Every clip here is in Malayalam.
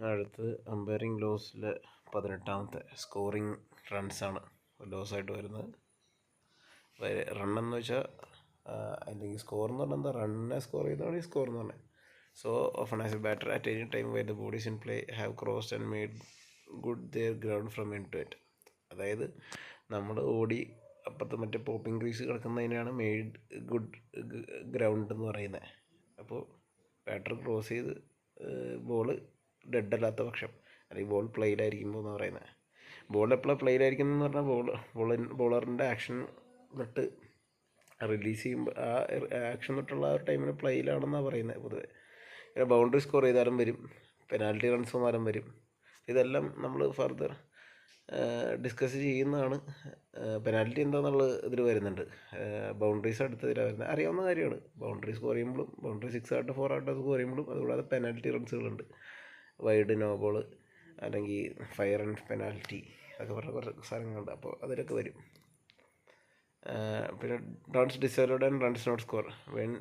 അടുത്ത് അമ്പയറിംഗ് ലോസിൽ 18ാമത്തെ സ്കോറിങ് റൺസാണ് ലോസായിട്ട് വരുന്നത്. റണ്ണെന്ന് വെച്ചാൽ അല്ലെങ്കിൽ സ്കോർ എന്ന് പറഞ്ഞാൽ എന്താ, റണ്ണിനെ സ്കോർ ചെയ്താണ് ഈ സ്കോർ എന്ന് പറഞ്ഞത്. So often as a batter at any time where the bodies in play have crossed and made good their ground from end to end. അതായത് നമ്മൾ ഓടി അപ്പുറത്ത് മറ്റേ പോപ്പിംഗ് ക്രീസ് കിടക്കുന്നതിനാണ് മെയ്ഡ് ഗുഡ് ഗ്രൗണ്ട് എന്ന് പറയുന്നത്. അപ്പോൾ ബാറ്റർ ക്രോസ് ചെയ്ത് ബോള് ഡെഡ് അല്ലാത്ത പക്ഷം, അല്ലെങ്കിൽ ബോൾ പ്ലെയിലായിരിക്കുമ്പോൾ എന്ന് പറയുന്നത്. ബോൾ എപ്പോഴാണ് പ്ലെയിലായിരിക്കുന്നതെന്ന് പറഞ്ഞാൽ ബോളറിൻ്റെ ആക്ഷൻ തൊട്ട് റിലീസ് ചെയ്യുമ്പോൾ ആ ആക്ഷൻ തൊട്ടുള്ള ആ ഒരു ടൈമിന് പ്ലെയിലാണെന്നാണ് പറയുന്നത് പൊതുവെ. പിന്നെ ബൗണ്ടറി സ്കോർ ചെയ്താലും വരും, പെനാൽറ്റി റൺസ് വന്നാലും വരും. ഇതെല്ലാം നമ്മൾ ഫർദർ ഡിസ്കസ് ചെയ്യുന്നതാണ്. പെനാൽറ്റി എന്താണെന്നുള്ള ഇതിൽ വരുന്നുണ്ട്. ബൗണ്ടറീസ് അടുത്തതിലാണ് വരുന്നത്, അറിയാവുന്ന കാര്യമാണ്. ബൗണ്ടറി സ്കോർ ചെയ്യുമ്പോഴും, ബൗണ്ടറി 6 ആയിട്ട് 4 ആയിട്ട് സ്കോർ ചെയ്യുമ്പോഴും, അതുകൂടാതെ പെനാൽറ്റി റൺസുകളുണ്ട്. വൈഡ്, നോ ബോൾ, അല്ലെങ്കിൽ ഫയർ ആൻഡ് പെനാൽറ്റി ഒക്കെ പറഞ്ഞ കുറച്ച് സാധനങ്ങളുണ്ട്. അപ്പോൾ അതിലൊക്കെ വരും. പിന്നെ runs deserved and runs not score when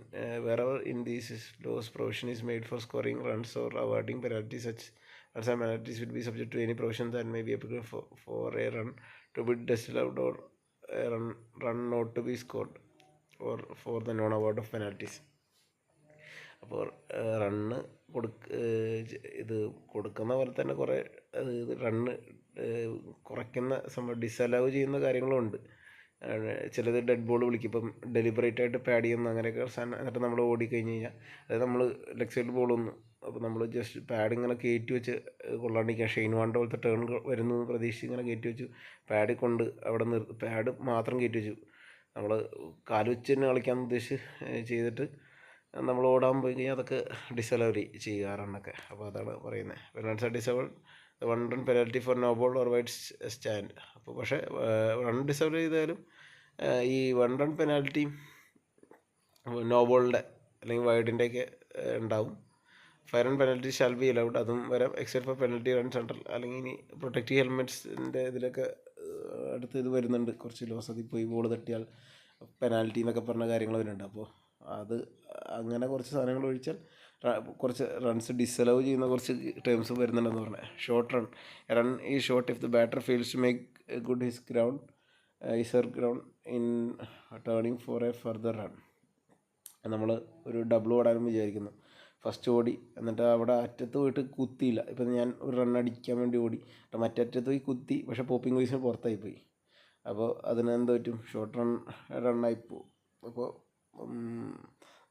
wherever in these laws provision is made for scoring runs or awarding penalties, such runs and penalties will be subject to any provision that may be applicable for a run to be disallowed or a run not to be scored or for the non-award of penalties. അപ്പോൾ റണ്ണ് ഇത് കൊടുക്കുന്ന പോലെ തന്നെ കുറേ റണ്ണ് കുറയ്ക്കുന്ന ഡിസലവ് ചെയ്യുന്ന കാര്യങ്ങളുമുണ്ട്. ചിലത് ഡെഡ് ബോൾ വിളിക്കും. ഇപ്പം ഡെലിബറേറ്റ് ആയിട്ട് പാഡ് ചെയ്യുന്ന അങ്ങനെയൊക്കെ എന്നിട്ട് നമ്മൾ ഓടിക്കഴിഞ്ഞ് കഴിഞ്ഞാൽ, അതായത് നമ്മൾ ലെഗ് സൈഡ് ബോളൊന്നും, അപ്പോൾ നമ്മൾ ജസ്റ്റ് പാഡ് ഇങ്ങനെ കയറ്റി വെച്ച് കൊള്ളാണ്ടിരിക്കുക, ഷെയ്ൻ വാണ്ട പോലത്തെ ടേൺ വരുന്നു പ്രതീക്ഷിച്ച് ഇങ്ങനെ കയറ്റി വെച്ചു, പാഡ് കൊണ്ട് അവിടെ പാഡ് മാത്രം കയറ്റി വെച്ചു, നമ്മൾ കാല് വെച്ച് തന്നെ കളിക്കാമെന്ന് ഉദ്ദേശിച്ച് ചെയ്തിട്ട് നമ്മൾ ഓടാൻ പോയി കഴിഞ്ഞാൽ അതൊക്കെ ഡിസലവറി ചെയ്യാറുണ്ടൊക്കെ. അപ്പോൾ അതാണ് പറയുന്നത്. Runs are disable 1 run penalty for no ball or wide stand. അപ്പോൾ പക്ഷേ റൺ ഡിസേബിൾ ചെയ്താലും ഈ 1 run പെനാൽറ്റിയും നോ ബോളിൻ്റെ അല്ലെങ്കിൽ വൈഡിൻ്റെയൊക്കെ ഉണ്ടാവും. Fire and penalty shall be allowed, അതും വരാം, except for penalty run central, അല്ലെങ്കിൽ ഇനി പ്രൊട്ടക്റ്റീവ് ഹെൽമെറ്റ്സിൻ്റെ ഇതിലൊക്കെ അടുത്ത് ഇത് വരുന്നുണ്ട്. കുറച്ച് ലോസ് അതിൽ പോയി ബോൾ തട്ടിയാൽ പെനാൽറ്റി എന്നൊക്കെ പറഞ്ഞ കാര്യങ്ങൾ വരുന്നുണ്ട്. അപ്പോൾ അത് അങ്ങനെ കുറച്ച് സാധനങ്ങൾ ഒഴിച്ചാൽ കുറച്ച് റൺസ് ഡിസലവ് ചെയ്യുന്ന കുറച്ച് ടേംസ് വരുന്നുണ്ടെന്ന് പറഞ്ഞാൽ. ഷോർട്ട് റൺ ഈ short if the batter fails to make good his ground either ground in turning for a further run. നമ്മൾ ഒരു ഡബിൾ ഓടാനും വിചാരിക്കുന്നു, ഫസ്റ്റ് ഓടി, എന്നിട്ട് അവിടെ അറ്റത്ത് പോയിട്ട് കുത്തിയില്ല. ഇപ്പം ഞാൻ ഒരു റൺ അടിക്കാൻ വേണ്ടി ഓടി, മറ്റേ അറ്റത്ത് പോയി കുത്തി, പക്ഷേ പോപ്പിംഗ് ക്രീസിന് പുറത്തായിപ്പോയി. അപ്പോൾ അതിന് എന്ത് പറ്റും, ഷോർട്ട് റണ്ണായിപ്പോവും. അപ്പോൾ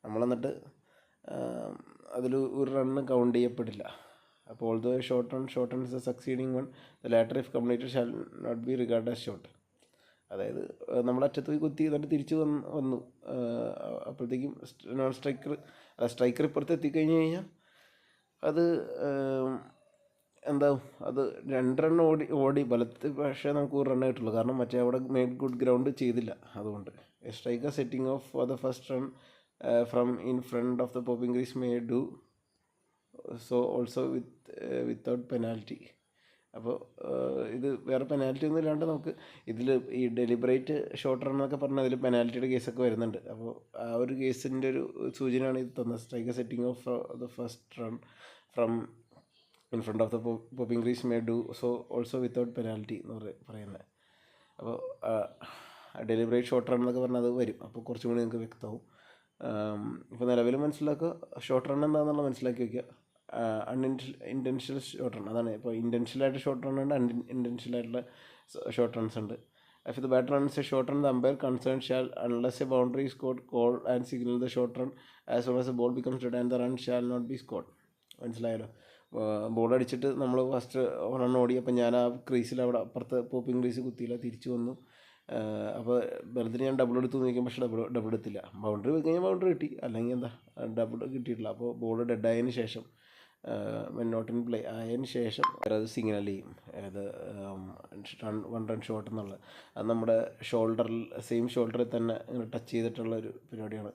നമ്മളെന്നിട്ട് അതിൽ ഒരു റണ്ണ് കൗണ്ട് ചെയ്യപ്പെടില്ല. അപ്പോൾ although short run is a succeeding one, the latter if completed shall not be regard as short. അതായത് നമ്മൾ അറ്റത്ത് പോയി കുത്തി എന്നിട്ട് തിരിച്ച് വന്നു അപ്പോഴത്തേക്കും നോൺ സ്ട്രൈക്കർ ഇപ്പുറത്ത് എത്തിക്കഴിഞ്ഞ് കഴിഞ്ഞാൽ അത് എന്താവും, അത് 2 റൺ ഓടി ബലത്ത്, പക്ഷേ നമുക്ക് ഒരു റണ്ണേ കിട്ടുള്ളൂ. കാരണം മറ്റേ അവിടെ മെയ്ഡ് ഗുഡ് ഗ്രൗണ്ട് ചെയ്തില്ല. അതുകൊണ്ട് a striker setting off for the first run from in front of the popping crease may do so also without penalty. അപ്പോൾ ഇത് വേറെ പെനാൽറ്റി ഒന്നും ഇല്ലാണ്ട് നമുക്ക് ഇതിൽ ഈ ഡെലിബറേറ്റ് ഷോർട്ട് റൺ എന്നൊക്കെ പറഞ്ഞാൽ അതിൽ പെനാൽറ്റിയുടെ കേസൊക്കെ വരുന്നുണ്ട്. അപ്പോൾ ആ ഒരു കേസിൻ്റെ ഒരു സൂചനയാണ് ഇത് തന്നത്. Striker setting off the first run from in front of the popping crease may do so also without penalty എന്ന് പറയുന്നത്. അപ്പോൾ ഡെലിബറേറ്റ് ഷോർട്ട് റൺ എന്നൊക്കെ പറഞ്ഞാൽ അത് വരും. അപ്പോൾ കുറച്ചും കൂടി നിങ്ങൾക്ക് വ്യക്തമാവും. ഇപ്പോൾ നിലവിൽ മനസ്സിലാക്കുക, ഷോർട്ട് റൺ എന്താണെന്നുള്ള മനസ്സിലാക്കി വയ്ക്കുക. ഇൻറ്റൻഷ്യൽ ഷോർട്ട് റൺ, അതാണ്. ഇപ്പോൾ ഇൻറ്റൻഷ്യലായിട്ട് ഷോർട്ട് റൺ ഉണ്ട്, അൺഇൻറ്റൻഷ്യലായിട്ടുള്ള ഷോർട്ട് റൺസ് ഉണ്ട്. If the batter runs a short run, the umpire concern shall unless a boundary scored call and signal the short run as soon as a ball becomes dead and the run shall not be scored. മനസ്സിലായല്ലോ. ബോൾ അടിച്ചിട്ട് നമ്മൾ ഫസ്റ്റ് റൺ ഓടി, അപ്പം ഞാൻ ആ ക്രീസിൽ അവിടെ അപ്പുറത്ത് പോപ്പിംഗ് ക്രീസ് കുത്തിയില്ല, തിരിച്ചു വന്നു. അപ്പോൾ വെറുതെ ഞാൻ ഡബിൾ എടുത്ത് നോക്കിയാൽ, പക്ഷേ ഡബിൾ എടുത്തില്ല. ബൗണ്ടറി പോയി കഴിഞ്ഞാൽ ബൗണ്ടറി കിട്ടി, അല്ലെങ്കിൽ എന്താ ഡബിൾ കിട്ടിയിട്ടില്ല. അപ്പോൾ ബോൾ ഡെഡായതിന് ശേഷം, നോട്ട് ഇൻ പ്ലേ ആയതിന് ശേഷം അത് സിഗ്നൽ ചെയ്യും, അത് 1 run ഷോട്ട് എന്നുള്ളത്. അത് നമ്മുടെ ഷോൾഡറിൽ, സെയിം ഷോൾഡറിൽ തന്നെ ഇങ്ങനെ ടച്ച് ചെയ്തിട്ടുള്ളൊരു പരിപാടിയാണ്.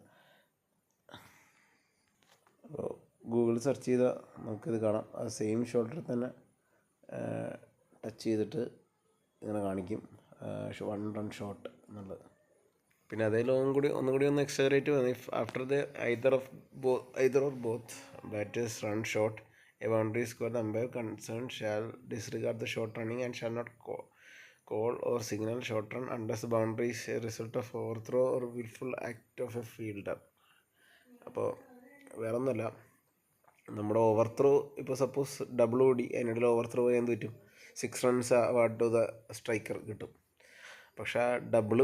അപ്പോൾ ഗൂഗിൾ സെർച്ച് ചെയ്താൽ നമുക്കിത് കാണാം. ആ സെയിം ഷോൾഡറിൽ തന്നെ ടച്ച് ചെയ്തിട്ട് ഇങ്ങനെ കാണിക്കും 1 run ഷോട്ട് എന്നുള്ളത്. പിന്നെ അതേ ഒന്നുകൂടി ഒന്ന് എക്സലറേറ്റ് വന്നു. If after the either or both batters run shot A boundary score, the umpire concerned shall disregard the short running and shall not call or signal short run unless the boundary is a result of overthrow or willful act of a fielder. അപ്പോൾ വേറെ ഒന്നുമല്ല, നമ്മുടെ ഓവർത്രോ ഇപ്പോൾ സപ്പോസ് ഡബിൾ ഓടി അതിനിടയിൽ ഓവർത്രോ ചെയ്യാൻ എന്ത് പറ്റും, 6 runs award to the striker കിട്ടും. പക്ഷെ ആ ഡബിൾ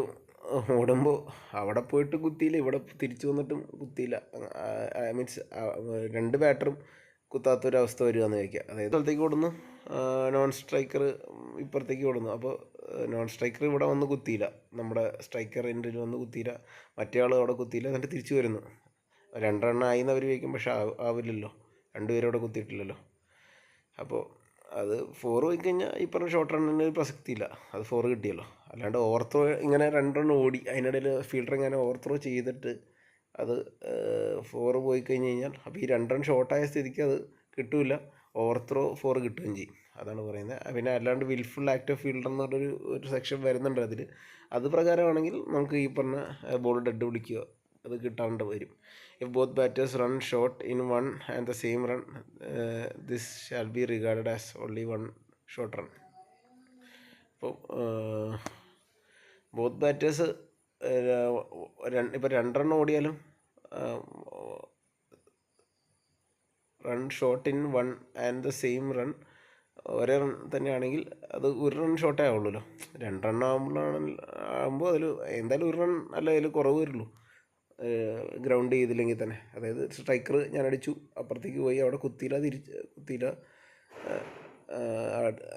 ഓടുമ്പോൾ അവിടെ പോയിട്ട് കുത്തിയില്ല, ഇവിടെ തിരിച്ചു വന്നിട്ടും കുത്തിയില്ല, മീൻസ് രണ്ട് ബാറ്ററും കുത്താത്തൊരവസ്ഥ വരികയെന്ന് ചോദിക്കുക. അതായത് സ്ഥലത്തേക്ക് ഓടുന്നു, നോൺ സ്ട്രൈക്കർ ഇപ്പുറത്തേക്ക് ഓടുന്നു. അപ്പോൾ നോൺ സ്ട്രൈക്കർ ഇവിടെ വന്ന് കുത്തിയില്ല, നമ്മുടെ സ്ട്രൈക്കർ എൻഡിൽ വന്ന് കുത്തിയില്ല, മറ്റേ ആൾ അവിടെ കുത്തിയില്ല, എന്നിട്ട് തിരിച്ചു വരുന്നു. 2 run ആയി എന്ന് അവർ ചോദിക്കും, പക്ഷെ ആവില്ലല്ലോ, രണ്ടുപേരും അവിടെ കുത്തിയിട്ടില്ലല്ലോ. അപ്പോൾ അത് 4 പോയി കഴിഞ്ഞാൽ ഈ പറഞ്ഞ ഷോർട്ട് റണ്ണിന് പ്രസക്തിയില്ല, അത് 4 കിട്ടിയല്ലോ. അല്ലാണ്ട് ഓവർത്രോ ഇങ്ങനെ 2 run ഓടി അതിനിടയിൽ ഫീൽഡർ ഇങ്ങനെ ഓവർത്രോ ചെയ്തിട്ട് അത് 4 പോയി കഴിഞ്ഞ് കഴിഞ്ഞാൽ അപ്പോൾ ഈ 2 run ഷോർട്ടായ സ്ഥിതിക്ക് അത് കിട്ടില്ല, ഓവർത്രോ 4 കിട്ടുകയും ചെയ്യും. അതാണ് പറയുന്നത്. പിന്നെ അല്ലാണ്ട് വിൽഫുൾ ആക്ട് ഓഫ് ഫീൽഡർ എന്ന് പറഞ്ഞൊരു സെക്ഷൻ വരുന്നുണ്ട് അതിൽ. അത് പ്രകാരമാണെങ്കിൽ നമുക്ക് ഈ പറഞ്ഞ ബോൾ ഡെഡ് വിളിക്കുക അത് കിട്ടാണ്ട് വരും. If both batters run short in one and the same run, this shall be regarded as only one short run. അപ്പോൾ ബോത്ത് ബാറ്റേഴ്സ് ഇപ്പോൾ 2 run ഓടിയാലും run short in one and the same run ഒരേ റൺ തന്നെയാണെങ്കിൽ അത് 1 run ഷോട്ടേ ആവുള്ളൂല്ലോ. 2 run ആകുമ്പോൾ അതിൽ എന്തായാലും 1 run അല്ല അതിൽ കുറവ് വരുള്ളൂ, ഗ്രൗണ്ട് ചെയ്തില്ലെങ്കിൽ തന്നെ. അതായത് സ്ട്രൈക്കർ ഞാൻ അടിച്ചു, അപ്പുറത്തേക്ക് പോയി, അവിടെ കുത്തിയില്ല, കുത്തിയില്ല,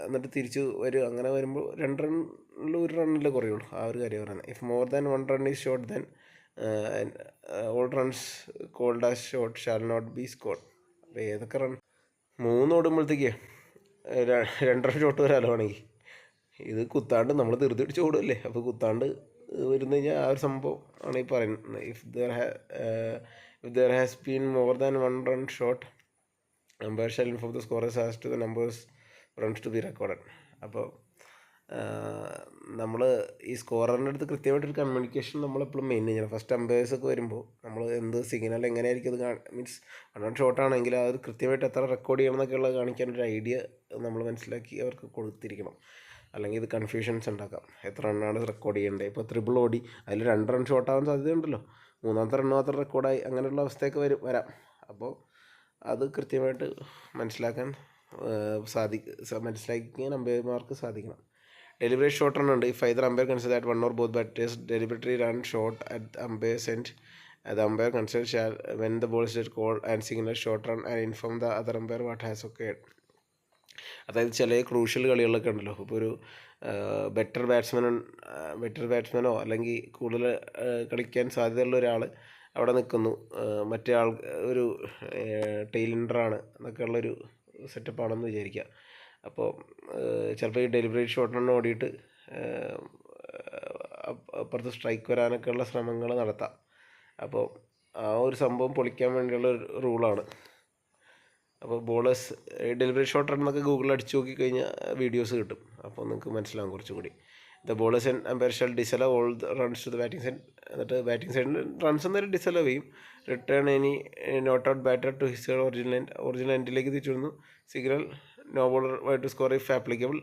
എന്നിട്ട് തിരിച്ച് വരും. അങ്ങനെ വരുമ്പോൾ 2 റണ്ണിൽ 1 റണ്ണിലേ കുറയുള്ളൂ, ആ ഒരു കാര്യം പറയുന്നത്. If more than 1 run is short then all runs called as short shall not be scored. അപ്പോൾ ഏതൊക്കെ റൺ 3 ഓടുമ്പോഴത്തേക്ക് 2 run ഷോട്ട് വരാലോ ആണെങ്കിൽ, ഇത് കുത്താണ്ട് നമ്മൾ ധൃതി പിടിച്ച് ഓടുമല്ലേ, അപ്പോൾ കുത്താണ്ട് വരുന്നു കഴിഞ്ഞാൽ ആ ഒരു സംഭവം ആണ് ഈ പറയുന്നത്. If there has been more than 1 run shot umpire shall inform the scorers as to the numbers runs to be recorded. അപ്പോൾ നമ്മൾ ഈ സ്കോററിൻ്റെ അടുത്ത് കൃത്യമായിട്ടൊരു കമ്മ്യൂണിക്കേഷൻ നമ്മളെപ്പോഴും മെയിൻ ചെയ്യണം. ഫസ്റ്റ് അമ്പയേഴ്സൊക്കെ വരുമ്പോൾ നമ്മൾ എന്ത് സിഗ്നൽ എങ്ങനെയായിരിക്കും അത് മീൻസ് 1 run ഷോട്ടാണെങ്കിൽ അത് കൃത്യമായിട്ട് എത്ര റെക്കോർഡ് ചെയ്യണം എന്നൊക്കെയുള്ളത് കാണിക്കാനൊരു ഐഡിയ നമ്മൾ മനസ്സിലാക്കി അവർക്ക് കൊടുത്തിരിക്കണം. അല്ലെങ്കിൽ ഇത് കൺഫ്യൂഷൻസ് ഉണ്ടാക്കാം, എത്ര റണ്ണാണ് റെക്കോർഡ് ചെയ്യേണ്ടത്. ഇപ്പോൾ ത്രിബിൾ ഓടി അതിൽ 2 run ഷോട്ടാവാൻ സാധ്യതയുണ്ടല്ലോ, 3ാമത്തെ റണ്ണ് മാത്രം റെക്കോർഡായി, അങ്ങനെയുള്ള അവസ്ഥയൊക്കെ വരാം. അപ്പോൾ അത് കൃത്യമായിട്ട് മനസ്സിലാക്കാൻ മനസ്സിലാക്കാൻ അമ്പയർമാർക്ക് സാധിക്കണം. ഡെലിബറേറ്റ് ഷോട്ട് റൺ ഉണ്ട്. If either umpire considers that one or both batters deliberately run short at the umpire's end, the umpire considers shall, when the ball is called and signal short run and inform the other umpire what has occurred. അതായത് ചില ക്രൂഷ്യൽ കളികളിലൊക്കെ ഉണ്ടല്ലോ, ഇപ്പോൾ ഒരു ബെറ്റർ ബാറ്റ്സ്മാനോ അല്ലെങ്കിൽ കൂടുതൽ കളിക്കാൻ സാധ്യതയുള്ള ഒരാൾ അവിടെ നിൽക്കുന്നു, മറ്റേ ആൾ ഒരു ടെയിലിൻഡറാണ് എന്നൊക്കെ ഉള്ളൊരു സെറ്റപ്പാണെന്ന് വിചാരിക്കുക. അപ്പോൾ ചിലപ്പോൾ ഈ ഡെലിബറേറ്റ് ഷോട്ട് റൺ ഓടിയിട്ട് അപ്പുറത്ത് സ്ട്രൈക്ക് വരാനൊക്കെ ഉള്ള ശ്രമങ്ങൾ നടത്താം. അപ്പോൾ ആ ഒരു സംഭവം പൊളിക്കാൻ വേണ്ടിയുള്ള ഒരു റൂളാണ്. അപ്പോൾ ബോളേഴ്സ് ഡെലിബറേറ്റ് ഷോട്ട് റൺ എന്നൊക്കെ ഗൂഗിളിൽ അടിച്ചു നോക്കിക്കഴിഞ്ഞാൽ വീഡിയോസ് കിട്ടും, അപ്പോൾ നിങ്ങൾക്ക് മനസ്സിലാകും കുറച്ചുകൂടി. The bowlers and umpire shall disallow all the runs to the batting side. എന്നിട്ട് ബാറ്റിംഗ് സൈഡിൽ റൺസ് എന്നേരം ഡിസലോ ചെയ്യും. Return any not out batter to his original എൻഡിലേക്ക് തിരിച്ചിടുന്നു. Signal no bowler wide to score if applicable.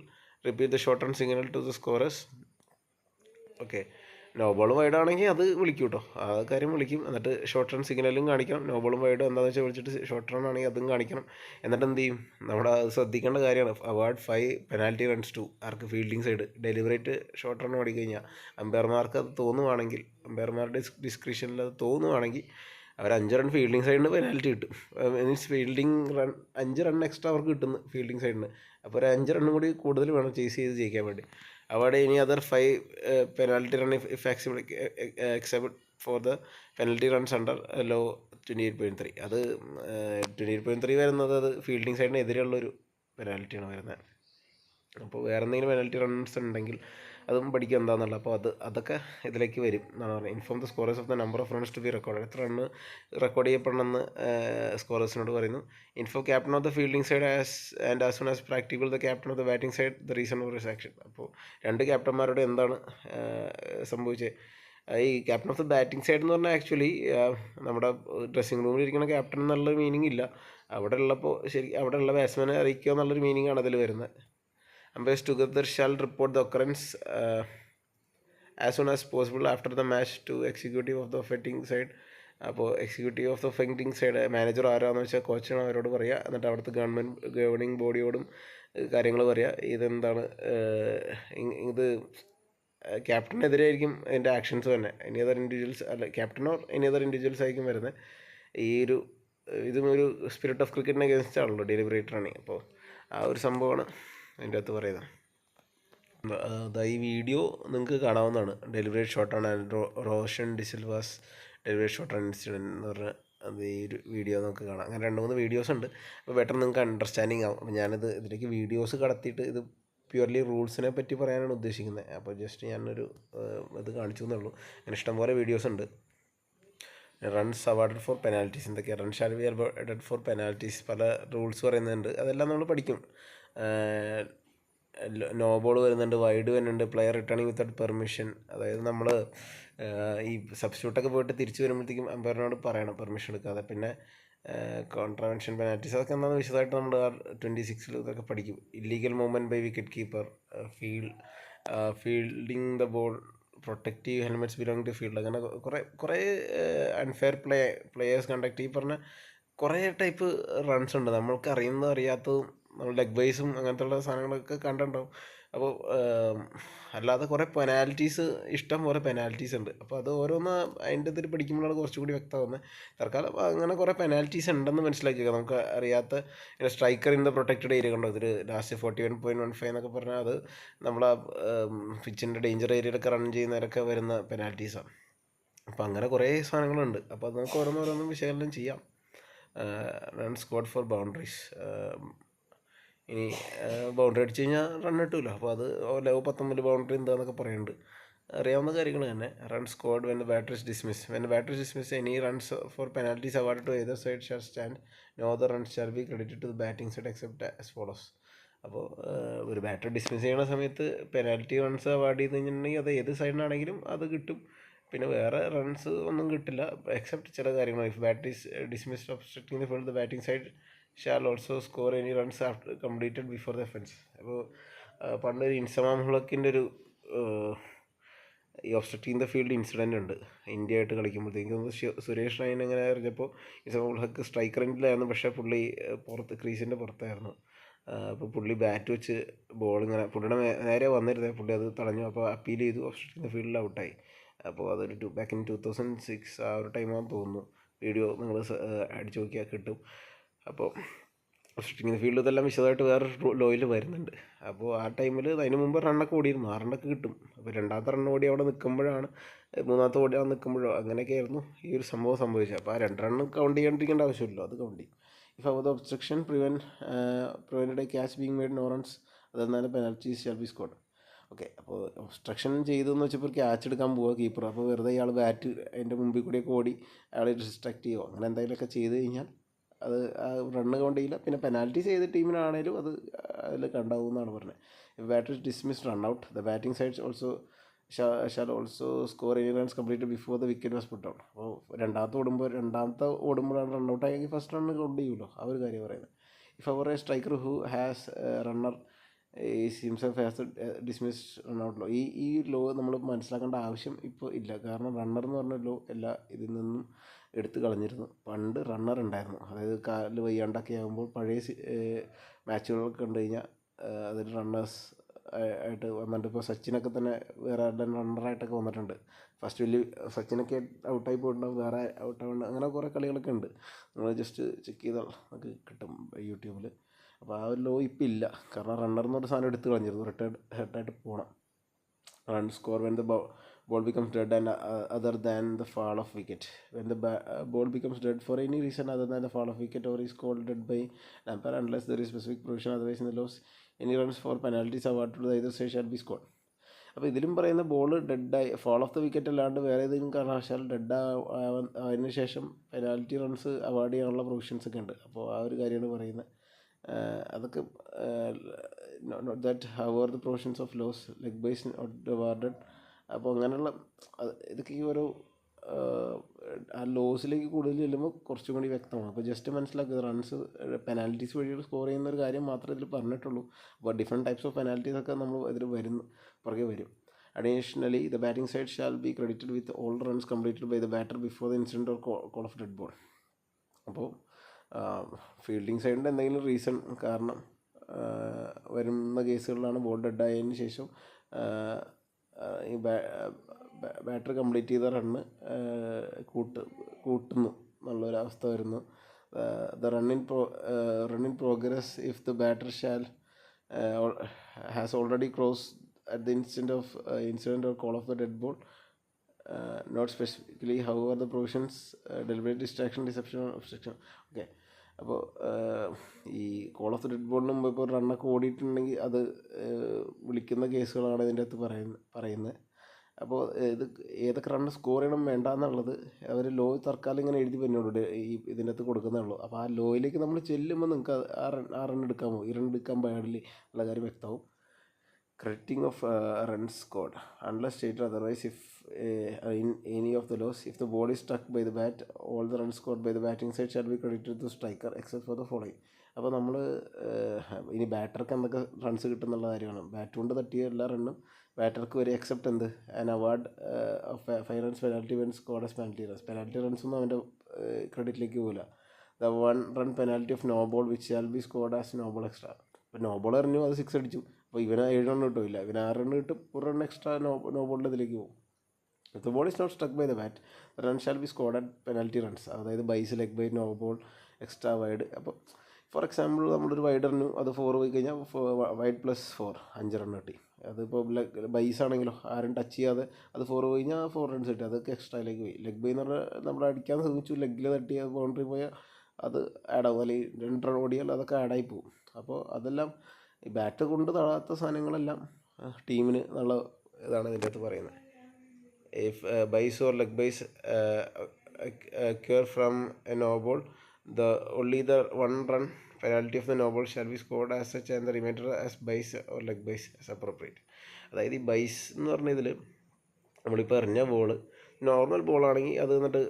Repeat the short run signal to the scorers. Okay, no ബോളും വൈഡാണെങ്കിൽ അത് വിളിക്കും കേട്ടോ, ആ കാര്യം വിളിക്കും. എന്നിട്ട് ഷോർട്ട് റൺ സിഗ്നലും കാണിക്കണം. നോ ബോളും വൈഡും എന്താണെന്ന് വെച്ചാൽ വിളിച്ചിട്ട് ഷോർട്ട് റൺ ആണെങ്കിൽ അതും കാണിക്കണം. എന്നിട്ട് എന്ത് ചെയ്യും, നമ്മുടെ അത് ശ്രദ്ധിക്കേണ്ട കാര്യമാണ്. അവാർഡ് 5 പെനാൽറ്റി റൺസ് ടു ആർക്ക് fielding side. Deliberate short run ഓടിക്കഴിഞ്ഞാൽ അമ്പയർമാർക്ക് അത് തോന്നുവാണെങ്കിൽ, അമ്പയർമാരുടെ ഡിസ്ക്രിപ്ഷനിൽ അത് തോന്നുവാണെങ്കിൽ അവർ 5 run ഫീൽഡിംഗ് സൈഡിന് പെനാൽറ്റി കിട്ടും. Means fielding run 5 run extra അവർക്ക് കിട്ടുന്നു ഫീൽഡിംഗ് സൈഡിന്. അപ്പോൾ ഒരു 5 run കൂടി കൂടുതൽ വേണം ചേസ് ചെയ്ത് ജയിക്കാൻ വേണ്ടി. അവിടെ ഇനി other 5 penalty run if except for the penalty runs under law 28.3. അത് 28.3 വരുന്നത് അത് ഫീൽഡിംഗ് സൈഡിന് എതിരെയുള്ളൊരു പെനാൽറ്റിയാണ് വരുന്നത്. അപ്പോൾ വേറെ എന്തെങ്കിലും പെനാൽറ്റി റൺസ് ഉണ്ടെങ്കിൽ അതും പഠിക്കുക എന്താണെന്നുള്ളത്. അപ്പോൾ അതൊക്കെ ഇതിലേക്ക് വരും എന്നാണ് പറയുന്നത്. Inform the scorers of the number of runs to be record. എത്ര റണ്ണ് റെക്കോർഡ് ചെയ്യപ്പെടണമെന്ന് സ്കോറേഴ്സിനോട് പറയുന്നു. Info captain of the fielding side as soon as practical the captain of the batting side the reason for his action. അപ്പോൾ 2 ക്യാപ്റ്റന്മാരോട് എന്താണ് സംഭവിച്ചത്, ഈ captain of the batting side എന്ന് പറഞ്ഞാൽ ആക്ച്വലി നമ്മുടെ ഡ്രസ്സിംഗ് റൂമിൽ ഇരിക്കുന്ന ക്യാപ്റ്റൻ എന്നുള്ള മീനിങ് ഇല്ല. അവിടെ ഉള്ളപ്പോൾ അവിടെയുള്ള ബാറ്റ്സ്മാനെ അറിയിക്കുക എന്നുള്ളൊരു മീനിങ് ആണ് അതിൽ വരുന്നത്. Umpires together shall report the occurrence as soon as possible after the match to executive of the offending side. അപ്പോൾ executive of the offending side manager ആരാണെന്ന് വെച്ചാൽ കോച്ചാണ് അവരോട് പറയുക. എന്നിട്ട് അവിടുത്തെ ഗവേണിംഗ് ബോഡിയോടും കാര്യങ്ങൾ പറയുക. ഇതെന്താണ് ഇത് ക്യാപ്റ്റനെതിരെ ആയിരിക്കും അതിൻ്റെ ആക്ഷൻസ് തന്നെ. എനി അതർ ഇൻഡിവിജ്വൽസ് അല്ല, ക്യാപ്റ്റനോ എനി അതർ ഇൻഡിവിജ്വൽസ് ആയിരിക്കും വരുന്നത്. ഇതും ഒരു സ്പിരിറ്റ് ഓഫ് ക്രിക്കറ്റിനെ അഗേൻസ്റ്റ് ആണല്ലോ ഡെലിബറേറ്റ് റണ്ണിങ്. അപ്പോൾ ആ ഒരു സംഭവമാണ് അതിൻ്റെ അകത്ത് പറയുന്നത്. ഈ വീഡിയോ നിങ്ങൾക്ക് കാണാവുന്നതാണ്. ഡെലിബറേറ്റ് ഷോട്ട് ആണ് Roshan DeSilva's deliberate shot and incident എന്ന് പറഞ്ഞാൽ അത് ഈ ഒരു വീഡിയോ നമുക്ക് കാണാം. അങ്ങനെ 2-3 വീഡിയോസ് ഉണ്ട്. അപ്പോൾ ബെറ്റർ നിങ്ങൾക്ക് അണ്ടർസ്റ്റാൻഡിങ് ആവും. അപ്പോൾ ഞാനിത് ഇതിലേക്ക് വീഡിയോസ് കടത്തിയിട്ട് ഇത് പ്യുവർലി റൂൾസിനെ പറ്റി പറയാനാണ് ഉദ്ദേശിക്കുന്നത്. അപ്പോൾ ജസ്റ്റ് ഞാനൊരു ഇത് കാണിച്ചു എന്നുള്ളൂ. അങ്ങനെ ഇഷ്ടംപോലെ വീഡിയോസ് ഉണ്ട്. റൺസ് അവാർഡഡ് ഫോർ പെനാൽറ്റീസ് എന്തൊക്കെയാണ്? Run shall B awarded four penalties പല റൂൾസ് പറയുന്നുണ്ട്. അതെല്ലാം നമ്മൾ പഠിക്കും. നോ ബോൾ വരുന്നുണ്ട്, വൈഡ് വരുന്നുണ്ട്, പ്ലെയർ റിട്ടേണിങ് വിത്തൗട്ട് പെർമിഷൻ. അതായത് നമ്മൾ ഈ സബ്സ്റ്റിറ്റ്യൂട്ടൊക്കെ പോയിട്ട് തിരിച്ച് വരുമ്പോഴത്തേക്കും അമ്പയറിനോട് പറയണം പെർമിഷൻ എടുക്കാതെ. പിന്നെ കോൺട്രാവെൻഷൻ പെനാൽറ്റീസ് അതൊക്കെ എന്താണെന്ന് വിശദമായിട്ട് നമ്മൾ 26 ഇതൊക്കെ പഠിക്കും. Illegal movement by wicket keeper, fielding the ball, protective helmets belong to field. അങ്ങനെ കുറേ അൺഫെയർ പ്ലേയേഴ്സ് കണ്ടക്ട്, ഈ പറഞ്ഞ കുറേ ടൈപ്പ് റൺസ് ഉണ്ട്. നമ്മൾക്ക് അറിയുന്നതും അറിയാത്തതും നമ്മൾ ലെഗ് ബൈസും അങ്ങനത്തെ ഉള്ള സാധനങ്ങളൊക്കെ കണ്ടിട്ടുണ്ടാവും. അപ്പോൾ അല്ലാതെ കുറേ പെനാൽറ്റീസ്, ഇഷ്ടം പോലെ പെനാൽറ്റീസ് ഉണ്ട്. അപ്പോൾ അത് ഓരോന്ന് അതിൻ്റെ ഇതിൽ പഠിക്കുമ്പോഴാണ് കുറച്ചുകൂടി വ്യക്തമാകുന്നത്. തൽക്കാലം അങ്ങനെ കുറേ പെനാൽറ്റീസ് ഉണ്ടെന്ന് മനസ്സിലാക്കിയേക്കാം. നമുക്ക് അറിയാത്ത striker in the protected area കണ്ടോ, ഇതിൽ ലാസ്റ്റ് 41.15 എന്നൊക്കെ പറഞ്ഞാൽ അത് നമ്മളെ പിച്ചിൻ്റെ ഡേഞ്ചർ ഏരിയയിലൊക്കെ റൺ ചെയ്യുന്നവരൊക്കെ വരുന്ന പെനാൽറ്റീസാണ്. അപ്പോൾ അങ്ങനെ കുറേ സാധനങ്ങളുണ്ട്. അപ്പോൾ അത് നമുക്ക് ഓരോന്നോരോന്നും വിശകലനം ചെയ്യാം. Run scored for boundaries. ഇനി ബൗണ്ടറി അടിച്ച് കഴിഞ്ഞാൽ റൺ കിട്ടുമല്ലോ. അപ്പോൾ അത് 19 ബൗണ്ടറി എന്താണെന്നൊക്കെ പറയുന്നുണ്ട്. അറിയാവുന്ന കാര്യങ്ങൾ തന്നെ. Run scored when the batter is dismiss. When the batter is dismiss any runs for penalties award to either side shall stand. No other runs shall be credited to the batting side except as follows. അപ്പോൾ ഒരു ബാറ്റർ ഡിസ്മിസ് ചെയ്യുന്ന സമയത്ത് പെനാൽറ്റി റൺസ് അവാർഡ് ചെയ്ത് കഴിഞ്ഞിട്ടുണ്ടെങ്കിൽ അത് ഏത് സൈഡിനാണെങ്കിലും അത് കിട്ടും. പിന്നെ വേറെ റൺസ് ഒന്നും കിട്ടില്ല എക്സെപ്റ്റ് ചില കാര്യങ്ങൾ. If batter is dismissed obstructing the field, the batting side shall also score any runs after completed before the fence. അപ്പോൾ പണ്ട് ഒരു ഇൻസമാം ഹുളക്കിൻ്റെ ഒരു ഈ ഒബ്സ്ട്രക്റ്റിംഗ് ദ ഫീൽഡ് ഇൻസിഡൻ്റ് ഉണ്ട് ഇന്ത്യ ആയിട്ട് കളിക്കുമ്പോഴത്തേക്കും. സുരേഷ് റൈൻ എങ്ങനെ അറിഞ്ഞപ്പോൾ ഇൻസമാം ഹുളക്ക് സ്ട്രൈക്കർ എൻഡിലായിരുന്നു, പക്ഷേ പുള്ളി ക്രീസിൻ്റെ പുറത്തായിരുന്നു. അപ്പോൾ പുള്ളി ബാറ്റ് വെച്ച് ബോൾ ഇങ്ങനെ പുള്ളിയുടെ നേരെ വന്നിരുന്നത്, പുള്ളി അത് തടഞ്ഞു. അപ്പോൾ അപ്പീൽ ചെയ്തു, ഒബ്സ്ട്രക്റ്റിംഗ് ദ ഫീൽഡിൽ ഔട്ടായി. അപ്പോൾ അതൊരു ബാക്ക് ഇൻ 2006 ആ ഒരു ടൈമാണെന്ന് തോന്നുന്നു. വീഡിയോ നിങ്ങൾ അടിച്ചു നോക്കിയാൽ കിട്ടും. അപ്പോൾ ഒബ്സ്ട്രക്റ്റിംഗ് ദ ഫീൽഡ് ഇതെല്ലാം വിശദമായിട്ട് വേറൊരു ലോയിൽ വരുന്നുണ്ട്. അപ്പോൾ ആ ടൈമിൽ അതിന് മുമ്പ് റണ്ണൊക്കെ ഓടിയിരുന്നു, 6 റണ്ണൊക്കെ കിട്ടും. അപ്പോൾ രണ്ടാമത്തെ റൺ ഓടി അവിടെ നിൽക്കുമ്പോഴാണ്, മൂന്നാമത്തെ ഓടി അവിടെ നിൽക്കുമ്പോഴോ അങ്ങനെയൊക്കെ ആയിരുന്നു ഈ ഒരു സംഭവം സംഭവിച്ചത്. അപ്പോൾ ആ 2 റണ്ണ് കൗണ്ട് ചെയ്യാണ്ടിരിക്കേണ്ട ആവശ്യമില്ലല്ലോ, അത് കൗണ്ട് ചെയ്യും. ഇഫ് അവർ the obstruction prevented a catch being made no runs അതെന്നാലും penalties shall be scored. Okay, അപ്പോൾ ഒബ്സ്ട്രക്ഷൻ ചെയ്തു എന്ന് വെച്ചപ്പോൾ ക്യാച്ച് എടുക്കാൻ പോവുക കീപ്പർ. അപ്പോൾ വെറുതെ ഇയാൾ ബാറ്റ് അതിൻ്റെ മുമ്പിൽ കൂടിയൊക്കെ ഓടി അയാളെ ഡിസ്ട്രാക്ട് ചെയ്യുമോ അങ്ങനെ എന്തെങ്കിലുമൊക്കെ ചെയ്ത് കഴിഞ്ഞാൽ അത് റണ്ണ് കൗണ്ട് ചെയ്യില്ല. പിന്നെ പെനാൽറ്റി ചെയ്ത ടീമിനാണേലും അത് അതിൽ കണ്ടാവും എന്നാണ് പറഞ്ഞത്. If batter is dismissed run out, the batting sides also shall also score any runs complete before the wicket was put out. അപ്പോൾ രണ്ടാമത്തെ ഓടുമ്പോഴാണ് റൺ ഔട്ട് ആയെങ്കിൽ ഫസ്റ്റ് റണ്ണ് കൗണ്ട് ചെയ്യുമല്ലോ, ആ ഒരു കാര്യം പറയുന്നത്. ഇഫ് അവർ a striker who has runner himself has dismissed run out law. ഈ ലോ നമ്മൾ മനസ്സിലാക്കേണ്ട ആവശ്യം ഇപ്പോൾ ഇല്ല. കാരണം റണ്ണർ എന്ന് പറഞ്ഞ ലോ എല്ലാ ഇതിൽ നിന്നും എടുത്തു കളഞ്ഞിരുന്നു. പണ്ട് റണ്ണർ ഉണ്ടായിരുന്നു, അതായത് കാലിൽ വയ്യാണ്ടൊക്കെ ആകുമ്പോൾ പഴയ മാച്ചുകളൊക്കെ കണ്ടു കഴിഞ്ഞാൽ അതിൽ റണ്ണേഴ്സ് ആയിട്ട് വന്നിട്ടുണ്ട്. ഇപ്പോൾ സച്ചിനൊക്കെ തന്നെ വേറെ റണ്ണറായിട്ടൊക്കെ വന്നിട്ടുണ്ട്. ഫസ്റ്റ് സച്ചിനൊക്കെ ഔട്ടായി പോയിട്ടുണ്ടാവും, വേറെ ഔട്ടാവുണ്ട്, അങ്ങനെ കുറേ കളികളൊക്കെ ഉണ്ട്. നമ്മൾ ജസ്റ്റ് ചെക്ക് ചെയ്താൽ നമുക്ക് കിട്ടും യൂട്യൂബിൽ. അപ്പോൾ ആ ഒരു ലോ ഇപ്പം ഇല്ല, കാരണം റണ്ണർ എന്നൊരു സാധനം എടുത്ത് കളഞ്ഞിരുന്നു. ഹെഡായിട്ട് പോകണം. Run score when the ball becomes dead and other than the fall of wicket. When the ball becomes dead for any reason other than the fall of wicket or is called dead by an umpire unless there is specific provision otherwise in the laws, any runs for penalties awarded to either side shall be scored. അപ്പോൾ ഇതിലും പറയുന്ന ball ഡെഡായി fall of the wicket അല്ലാണ്ട് വേറെ ഏതെങ്കിലും കാരണവശാൽ ഡെഡ് അതിന് ശേഷം പെനാൽറ്റി റൺസ് അവാർഡ് ചെയ്യാനുള്ള പ്രൊവിഷൻസ് ഒക്കെ ഉണ്ട്. അപ്പോൾ ആ ഒരു കാര്യമാണ് പറയുന്നത്. അതൊക്കെ not that however the provisions of laws leg bys not awarded അപ്പോൾ അങ്ങനെയുള്ള ഇതൊക്കെ ഈ ഓരോ ആ ലോസിലേക്ക് കൂടുതൽ ചെല്ലുമ്പോൾ കുറച്ചും കൂടി വ്യക്തമാണ്. അപ്പോൾ ജസ്റ്റ് മനസ്സിലാക്കുക, റൺസ് പെനാൽറ്റീസ് വഴി സ്കോർ ചെയ്യുന്ന ഒരു കാര്യം മാത്രമേ ഇതിൽ പറഞ്ഞിട്ടുള്ളൂ. അപ്പോൾ ഡിഫറെൻറ്റ് ടൈപ്സ് ഓഫ് പെനാൽറ്റീസ് ഒക്കെ നമ്മൾ ഇതിൽ പുറകെ വരും. Additionally, the batting side shall be credited with all runs completed by the batter before the incident or call of dead ball. അപ്പോൾ ഫീൽഡിങ് സൈഡിൻ്റെ എന്തെങ്കിലും റീസൺ കാരണം വരുന്ന കേസുകളിലാണ് ബോൾ ഡെഡ് ആയതിനു ശേഷം ഈ ബാറ്റർ കംപ്ലീറ്റ് ചെയ്ത റണ്ണ് കൂട്ടുന്നു എന്നുള്ളൊരവസ്ഥ വരുന്നു. The run in progress if the batter shall has already cross at the incident or call of the dead ball, not specifically, however the provisions deliberate distraction, deception or obstruction. Okay, അപ്പോൾ ഈ കോൾ ഓഫ് ദ ഡെഡ് ബോളിന് മുമ്പ് ഇപ്പോൾ റണ്ണൊക്കെ ഓടിയിട്ടുണ്ടെങ്കിൽ അത് വിളിക്കുന്ന കേസുകളാണ് ഇതിൻ്റെ അകത്ത് പറയുന്നത്. അപ്പോൾ ഇത് ഏതൊക്കെ റണ്ണ് സ്കോർ ചെയ്യണം വേണ്ട എന്നുള്ളത് അവർ ലോ തൽക്കാലം ഇങ്ങനെ എഴുതി പറഞ്ഞോളൂ, ഈ ഇതിൻ്റെ അകത്ത് കൊടുക്കുന്നുള്ളൂ. അപ്പോൾ ആ ലോയിലേക്ക് നമ്മൾ ചെല്ലുമ്പോൾ നിങ്ങൾക്ക് ആ റൺ എടുക്കാമോ, ഈ റൺ എടുക്കാൻ പാടില്ല ഉള്ള കാര്യം വ്യക്തമാവും. Crediting of runs scored unless stated otherwise. If in any of the laws, if the ball is struck by the bat, all the runs scored by the batting side shall be credited to the striker except for the following. അപ്പോൾ നമ്മൾ ഇനി ബാറ്റർക്ക് എന്തൊക്കെ റൺസ് കിട്ടുന്നുള്ള കാര്യമാണ്. ബാറ്റ് കൊണ്ട് തട്ടിയ എല്ലാ റണ്ണും ബാറ്റർക്ക് വരെ എക്സെപ്റ്റ് എന്ത് an award of 5 runs penalty when scored as penalty runs ഒന്നും അവൻ്റെ ക്രെഡിറ്റിലേക്ക് പോകില്ല. The 1 run penalty of no ball which shall be scored as no ball extra. ഇപ്പോൾ നോ ബോൾ എറിഞ്ഞു, അത് 6 അടിച്ചു, അപ്പോൾ ഇവന് 7 റൺ കിട്ടില്ല, ഇവന് 6 റൺ കിട്ടും, 1 റൺ എക്സ്ട്രാ നോ ബോളിൻ്റെ ഇതിലേക്ക് പോകും. If the ball is not struck by the bat, run shall be scored at penalty runs. അതായത് byes, leg bye, no ball, extra wide. അപ്പോൾ ഫോർ എക്സാമ്പിൾ നമ്മളൊരു വൈഡ് എറിഞ്ഞു, അത് 4 പോയി കഴിഞ്ഞാൽ വൈഡ് +4 5 റൺ കിട്ടി. അതിപ്പോൾ ബൈസ് ആണെങ്കിലോ ആരും ടച്ച് ചെയ്യാതെ അത് 4 പോയി കഴിഞ്ഞാൽ 4 റൺസ് കിട്ടി, അതൊക്കെ എക്സ്ട്രയിലേക്ക് പോയി. ലെഗ് ബൈ എന്ന് പറഞ്ഞാൽ നമ്മൾ അടിക്കാൻ ശ്രമിച്ചു, ലെഗിൽ തട്ടി അത് ബൗണ്ടറി പോയാൽ അത് ആഡാവും, അല്ലെങ്കിൽ 2 റൺ ഓടിയാൽ അതൊക്കെ ആഡായി പോകും. അപ്പോൾ അതെല്ലാം ഈ ബാറ്റ് കൊണ്ട് തടാത്ത സാധനങ്ങളെല്ലാം ടീമിന് നല്ല ഇതാണ് ഇതിൻ്റെ അകത്ത് പറയുന്നത്. If byes or leg byes occur from a no ball, only the 1 run penalty of the no ball shall be scored as such and the remainder as base or leg base as appropriate. അതായത് ഈ ബൈസ് എന്ന് പറഞ്ഞ ഇതിൽ നമ്മളിപ്പോൾ എറിഞ്ഞ ബോൾ നോർമൽ ബോളാണെങ്കിൽ അത് എന്നിട്ട്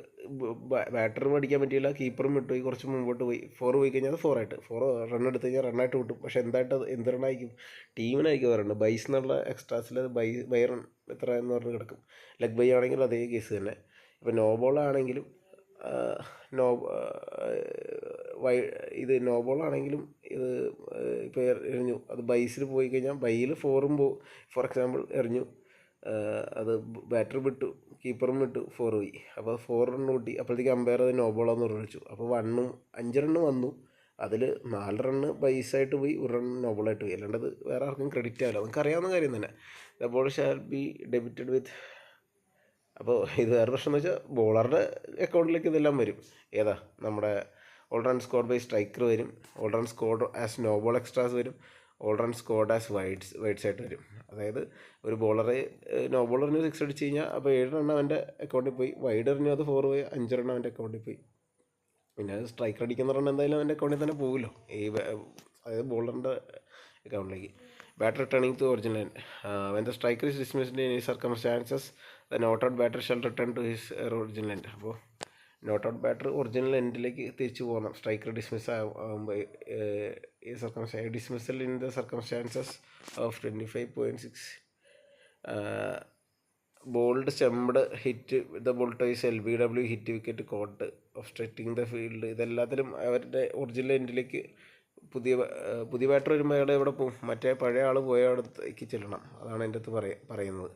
ബാറ്ററും അടിക്കാൻ പറ്റിയില്ല, കീപ്പറും വിട്ടുപോയി, കുറച്ച് മുമ്പോട്ട് പോയി 4 പോയി കഴിഞ്ഞാൽ അത് 4 ആയിട്ട് 4 റൺ എടുത്ത് കഴിഞ്ഞാൽ റണ്ണായിട്ട് വിട്ടും. പക്ഷേ എന്തായിട്ട് എന്ത് റണ്ണായിരിക്കും, ടീമിനായിരിക്കും റണ്ണ്. ബൈസ് എന്നുള്ള എക്സ്ട്രാസിൽ അത് ബൈ റൺ എത്ര എന്ന് പറഞ്ഞ് കിടക്കും. ലെഗ് ബൈ ആണെങ്കിലും അതേ കേസ് തന്നെ. ഇപ്പോൾ നോ ബോളാണെങ്കിലും ഇത് നോ ബോളാണെങ്കിലും ഇത് ഇപ്പോൾ എറിഞ്ഞു, അത് ബൈസിൽ പോയി കഴിഞ്ഞാൽ ബൈയിൽ 4ഉം ഫോർ എക്സാമ്പിൾ എറിഞ്ഞു, അത് ബാറ്റർ വിട്ടു, കീപ്പറും വിട്ടു, 4 പോയി, അപ്പോൾ 4 റൺ കൂട്ടി. അപ്പോഴത്തേക്ക് അമ്പയർ അത് നോ ബോളാന്ന് വിളിച്ചു. അപ്പോൾ 5 റണ്ണ് വന്നു, അതിൽ 4 റണ്ണ് ബൈസായിട്ട് പോയി, 1 റൺ നോ ബോളായിട്ട് പോയി. അല്ലാണ്ട് അത് വേറെ ആർക്കും ക്രെഡിറ്റ് ആവില്ല, നമുക്ക് അറിയാവുന്ന കാര്യം തന്നെ. The ball shall be debited വിത്ത്. അപ്പോൾ ഇത് വേറെ പ്രശ്നം എന്ന് വെച്ചാൽ ബോളറുടെ അക്കൗണ്ടിലേക്ക് ഇതെല്ലാം വരും. ഏതാ നമ്മുടെ all run scored by striker വരും, all run scored as no ball extras വരും, all run scored as wides ആയിട്ട് വരും. അതായത് ഒരു ബോളറെ നോ ബോൾ എറിഞ്ഞ് 6 അടിച്ച് കഴിഞ്ഞാൽ അപ്പോൾ 7 റണ്ണ് അവൻ്റെ അക്കൗണ്ടിൽ പോയി, വൈഡ് എറിഞ്ഞു അത് 4 പോയി, 5 റണ്ണ് അവൻ്റെ അക്കൗണ്ടിൽ പോയി. പിന്നെ സ്ട്രൈക്കർ അടിക്കുന്ന റണ്ണ് എന്തായാലും അവൻ്റെ അക്കൗണ്ടിൽ തന്നെ പോകുമല്ലോ, അതായത് ബോളറിൻ്റെ അക്കൗണ്ടിലേക്ക്. Batter returning to original end. When the striker is dismissed in any circumstances, the not out batter shall return to his original end. അപ്പോൾ നോട്ട് ഔട്ട് ബാറ്റർ ഒറിജിനൽ എൻഡിലേക്ക് തിരിച്ചു പോകണം. സ്ട്രൈക്കർ ഡിസ്മിസ് ആകുമ്പോൾ ഈ dismissal in the circumstances of 25.6 bowled stumped hit the ball twice LBW hit wicket caught obstructing the field. ഇതെല്ലാത്തിലും അവരുടെ ഒറിജിനൽ എൻഡിലേക്ക് പുതിയ ബാറ്റർ വരുമ്പോൾ അയാൾ എവിടെ പോകും, മറ്റേ പഴയ ആൾ പോയ അവിടത്തേക്ക് ചെല്ലണം. അതാണ് എൻ്റെ അടുത്ത് പറയുന്നത്.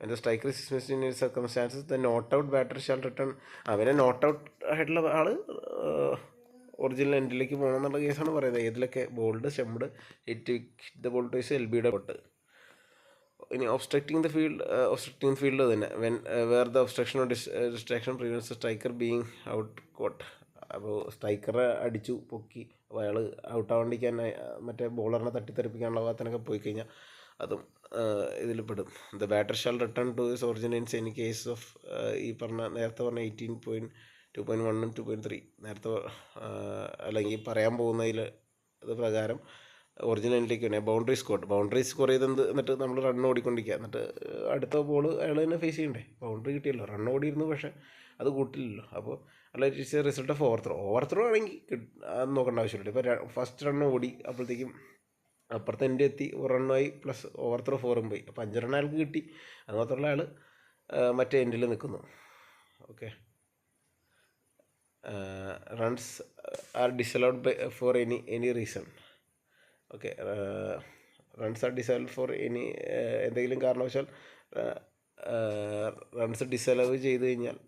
എൻ്റെ striker dismissed in circumstances the not out batter shall return. അവനെ നോട്ട് ഔട്ട് ആയിട്ടുള്ള ആൾ ഒറിജിനൽ എൻഡിലേക്ക് പോകണം എന്നുള്ള കേസാണ് പറയുന്നത്. ഏതിലൊക്കെ bowled stumped hit the ball twice LBW caught. ഇനി ഒബ്സ്ട്രക്റ്റിംഗ് ഫീൽഡ് തന്നെ where the obstruction or distraction prevents striker being out caught. അപ്പോൾ സ്ട്രൈക്കറെ അടിച്ചു പൊക്കി, അപ്പോൾ അയാൾ ഔട്ടാവാണ്ടിരിക്കാൻ മറ്റേ ബോളറിനെ തട്ടിത്തെറിപ്പിക്കാനുള്ള ഭാഗത്തിനൊക്കെ പോയി കഴിഞ്ഞാൽ അതും ഇതിൽ പെടും. The batter shall return to his origin in any case of നേരത്തെ പറഞ്ഞ 18.2.1 2.3 നേരത്തെ അല്ലെങ്കിൽ പറയാൻ പോകുന്നതിൽ അത് പ്രകാരം ഒറിജിനൽ എൻഡിലേക്ക് തന്നെ ബൗണ്ടറി സ്കോർ ചെയ്ത് എന്നിട്ട് നമ്മൾ റൺ ഓടിക്കൊണ്ടിരിക്കുക, എന്നിട്ട് അടുത്ത ബോൾ അയാൾ തന്നെ ഫേസ് ചെയ്യണ്ടേ. ബൗണ്ടറി കിട്ടിയല്ലോ, റൺ ഓടിയിരുന്നു, പക്ഷേ അത് കൂട്ടില്ലല്ലോ. അപ്പോൾ അല്ല it's A result of over throw ആണെങ്കിൽ അത് നോക്കേണ്ട ആവശ്യമില്ല. ഇപ്പോൾ ഫസ്റ്റ് റൺ ഓടി, അപ്പോഴത്തേക്കും അപ്പുറത്തെ എൻ്റെ എത്തി, ഒരു റണ്ണായി പ്ലസ് ഓവർ ത്രോ 4 പോയി. അപ്പോൾ 5 റൺ അയാൾക്ക് കിട്ടി. അത് മാത്രമല്ല അയാൾ മറ്റേ എൻഡിൽ നിൽക്കുന്നു. Okay, runs are disallowed for any reason. Okay, runs are disallowed for എന്തെങ്കിലും കാരണവശാൽ റൺസ് ഡിസലവ് ചെയ്ത് കഴിഞ്ഞാൽ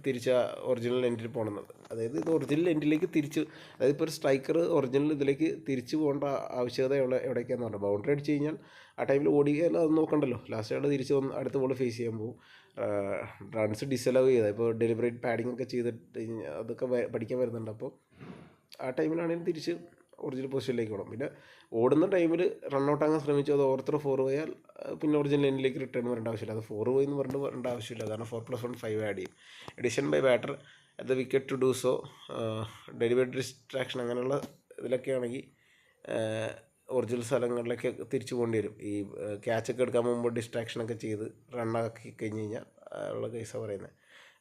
തിരിച്ച് ഒറിജിനൽ എൻഡിൽ പോകണമെന്നത്. അതായത് ഇത് ഒറിജിനൽ എൻഡിലേക്ക് അതായത് ഇപ്പോൾ ഒരു സ്ട്രൈക്കർ ഒറിജിനൽ ഇതിലേക്ക് തിരിച്ചു പോകേണ്ട ആവശ്യകത എവിടേക്കാന്ന് പറഞ്ഞാൽ, ബൗണ്ടറി അടിച്ച് കഴിഞ്ഞാൽ ആ ടൈമിൽ ഓടിയാൽ അത് നോക്കണ്ടല്ലോ. ലാസ്റ്റ് ആൾ തിരിച്ച് വന്ന് അടുത്ത ബോൾ ഫേസ് ചെയ്യാൻ പോകും. റൺസ് ഡിസലവ് ചെയ്താൽ ഇപ്പോൾ ഡെലിബറേറ്റ് പാഡിങ് ഒക്കെ ചെയ്തിട്ട് അതൊക്കെ പഠിക്കാൻ വരുന്നുണ്ട്. അപ്പോൾ ആ ടൈമിലാണെങ്കിൽ തിരിച്ച് ഒറിജിനൽ പൊസിഷനിലേക്ക് പോകണം. പിന്നെ ഓടുന്ന ടൈമിൽ റണ്ണൗട്ട് ആകാൻ ശ്രമിച്ചു, അത് ഓവർ ത്രോ 4 പോയാൽ പിന്നെ ഒറിജിനൽ എൻഡിലേക്ക് റിട്ടേൺ വരേണ്ട ആവശ്യമില്ല. അത് 4 പോയി എന്ന് വരേണ്ട ആവശ്യമില്ല, കാരണം 4+1 5 ആഡ് ചെയ്യും. Addition by batter at the wicket to do so, deliberate distraction അങ്ങനെയുള്ള ഇതിലൊക്കെ ആണെങ്കിൽ ഒറിജിനൽ സ്ഥലങ്ങളിലേക്ക് തിരിച്ചു പോകേണ്ടി വരും. ഈ ക്യാച്ചൊക്കെ എടുക്കാൻ മുമ്പ് ഡിസ്ട്രാക്ഷനൊക്കെ ചെയ്ത് റണ്ണാക്കി കഴിഞ്ഞ് കഴിഞ്ഞാൽ ഉള്ള കേസാണ് പറയുന്നത്.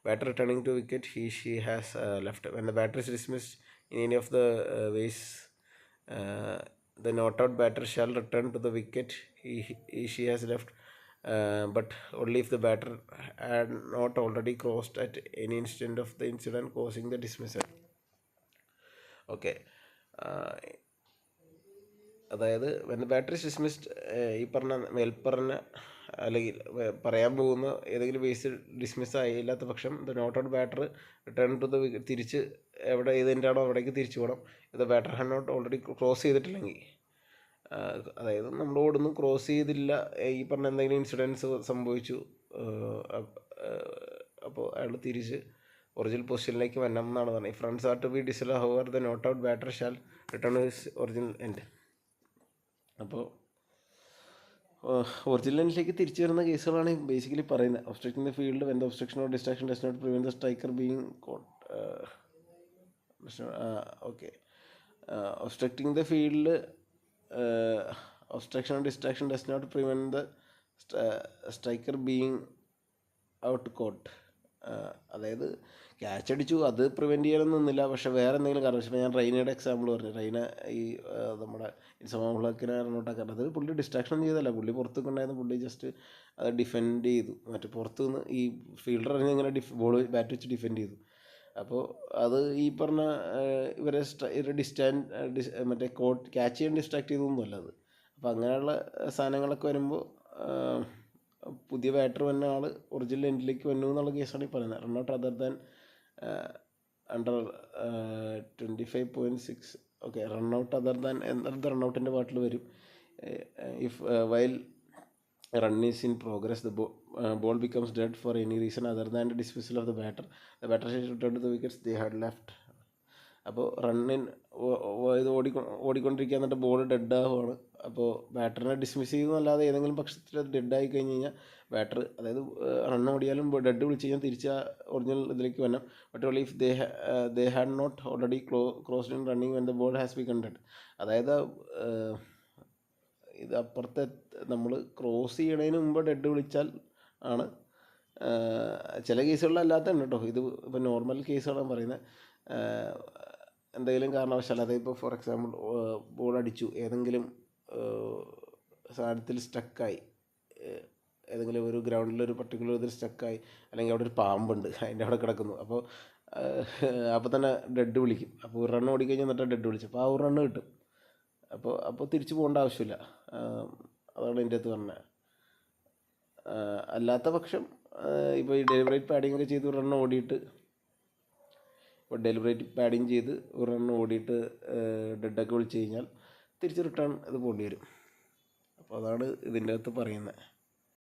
Batter returning two wicket she has left when the batter is dismissed in any of the vase, the not out batter shall return to the wicket she has left, but only if the batter had not already crossed at any instant of the incident causing the dismissal. Okay, അതായത് when the batter is dismissed, ഈ പറഞ്ഞ മേൽപ്പറഞ്ഞ അല്ലെങ്കിൽ പറയാൻ പോകുന്ന ഏതെങ്കിലും ബേസ് ഡിസ്മിസ് ആയില്ലാത്ത പക്ഷം the not out batter return to the wicket, തിരിച്ച് എവിടെ ഏതിൻ്റെ ആണോ അവിടേക്ക് തിരിച്ചു പോകണം. ഇത് batter had not already cross ചെയ്തിട്ടില്ലെങ്കിൽ, അതായത് നമ്മൾ ഓടുന്നു ക്രോസ് ചെയ്തില്ല, ഈ പറഞ്ഞ എന്തെങ്കിലും ഇൻസിഡൻസ് സംഭവിച്ചു, അപ്പോൾ അയാൾ തിരിച്ച് ഒറിജിനൽ പൊസിഷനിലേക്ക് വരണം എന്നാണ് പറഞ്ഞത്. If runs are to be disallow however the not out batter shall return his original end. അപ്പോൾ ഒറിജിനൽ എൻഡിലേക്ക് തിരിച്ചു വരുന്ന കേസുകളാണ് ബേസിക്കലി പറയുന്നത്. Obstructing the field when the obstruction or distraction does not prevent the striker being caught. Okay, obstructing the field, obstruction or distraction does not prevent the striker being out caught. അതായത് ക്യാച്ച് അടിച്ചു, അത് പ്രിവെൻറ്റ് ചെയ്യാനൊന്നും നിന്നില്ല, പക്ഷേ വേറെ എന്തെങ്കിലും കാരണം. ഇപ്പോൾ ഞാൻ റൈനയുടെ എക്സാമ്പിൾ പറഞ്ഞു. റൈന ഈ നമ്മുടെ ഇൻസമാഹുളക്കിനെ റണ്ണൗട്ടാക്കാൻ, അത് പുള്ളി ഡിസ്ട്രാക്ഷൻ ഒന്നും ചെയ്തല്ല, പുള്ളി പുറത്തൊക്കെ ഉണ്ടായിരുന്നു, പുള്ളി ജസ്റ്റ് അത് ഡിഫെൻഡ് ചെയ്തു. മറ്റേ പുറത്തു നിന്ന് ഈ ഫീൽഡർ അറിഞ്ഞ് ഇങ്ങനെ ബോൾ ബാറ്റ് വെച്ച് ഡിഫെൻഡ് ചെയ്തു. അപ്പോൾ അത് ഈ പറഞ്ഞ ഇവരെ മറ്റേ ക്യാച്ച് ചെയ്യാൻ ഡിസ്ട്രാക്ട് ചെയ്തൊന്നുമല്ല അത്. അപ്പോൾ അങ്ങനെയുള്ള സാധനങ്ങളൊക്കെ വരുമ്പോൾ പുതിയ ബാറ്റർ വന്ന ആൾ ഒറിജിനൽ എൻഡിലേക്ക് വന്നു എന്നുള്ള കേസാണ് ഈ പറയുന്നത്. Run out other than under 25.6. Okay, run out other than എന്നത് റണ്ണൗട്ടിൻ്റെ പാട്ടിൽ വരും. If while run is in progress, the ball becomes dead for any reason other than the dismissal of the batter should return to the wickets they had left. അപ്പോൾ റണ്ണിൻ ഇത് ഓടിക്കൊണ്ടിരിക്കുക, എന്നിട്ട് ബോൾ ഡെഡ് ആവുകയാണ്. അപ്പോൾ ബാറ്ററിനെ ഡിസ്മിസ് ചെയ്യുന്നതല്ലാതെ ഏതെങ്കിലും പക്ഷത്തിൽ അത് ഡെഡായി കഴിഞ്ഞ് കഴിഞ്ഞാൽ ബാറ്റർ, അതായത് റൺ ഓടിയാലും ഡെഡ് വിളിച്ച് കഴിഞ്ഞാൽ തിരിച്ച് ഒറിജിനൽ ഇതിലേക്ക് വരണം. But only if they had not already crossed in running when the ball has become dead. അതായത് ഇത് അപ്പുറത്തെ നമ്മൾ ക്രോസ് ചെയ്യണതിന് മുമ്പ് ഡെഡ് വിളിച്ചാൽ ആണ്. ചില കേസുകളിലല്ലാത്തതാണ് കേട്ടോ, ഇത് ഇപ്പോൾ നോർമൽ കേസുകളാണ് പറയുന്നത്. എന്തെങ്കിലും കാരണവശാൽ, അതായത് ഇപ്പോൾ ഫോർ എക്സാമ്പിൾ ബോൾ അടിച്ചു, ഏതെങ്കിലും സാധനത്തിൽ സ്റ്റക്കായി, ഏതെങ്കിലും ഒരു ഗ്രൗണ്ടിലൊരു പർട്ടിക്കുലർ ഇതിൽ സ്റ്റക്കായി, അല്ലെങ്കിൽ അവിടെ ഒരു പാമ്പുണ്ട് അതിൻ്റെ അവിടെ കിടക്കുന്നു, അപ്പോൾ തന്നെ ഡെഡ് വിളിക്കും. അപ്പോൾ ഒരു റണ്ണ് ഓടിക്കഴിഞ്ഞാൽ എന്നിട്ട് ഡെഡ് വിളിച്ചു, അപ്പോൾ ആ ഒരു റണ്ണ് കിട്ടും. അപ്പോൾ തിരിച്ചു പോകേണ്ട ആവശ്യമില്ല. അതാണ് എൻ്റെ അടുത്ത് പറഞ്ഞത്. അല്ലാത്ത പക്ഷം ഇപ്പോൾ ഈ ഡെലിബറേറ്റ് പാഡിങ് ഒക്കെ ചെയ്ത് ഒരു റണ്ണ് ഓടിയിട്ട്, ഇപ്പോൾ ഡെലിബറേറ്റ് പാഡിങ് ചെയ്ത് ഒരു റണ്ണ് ഓടിയിട്ട് ഡെഡൊക്കെ വിളിച്ച് കഴിഞ്ഞാൽ തിരിച്ച് റിട്ടേൺ ഇത് പോകേണ്ടി വരും. അപ്പോൾ അതാണ് ഇതിൻ്റെ അകത്ത് പറയുന്നത്.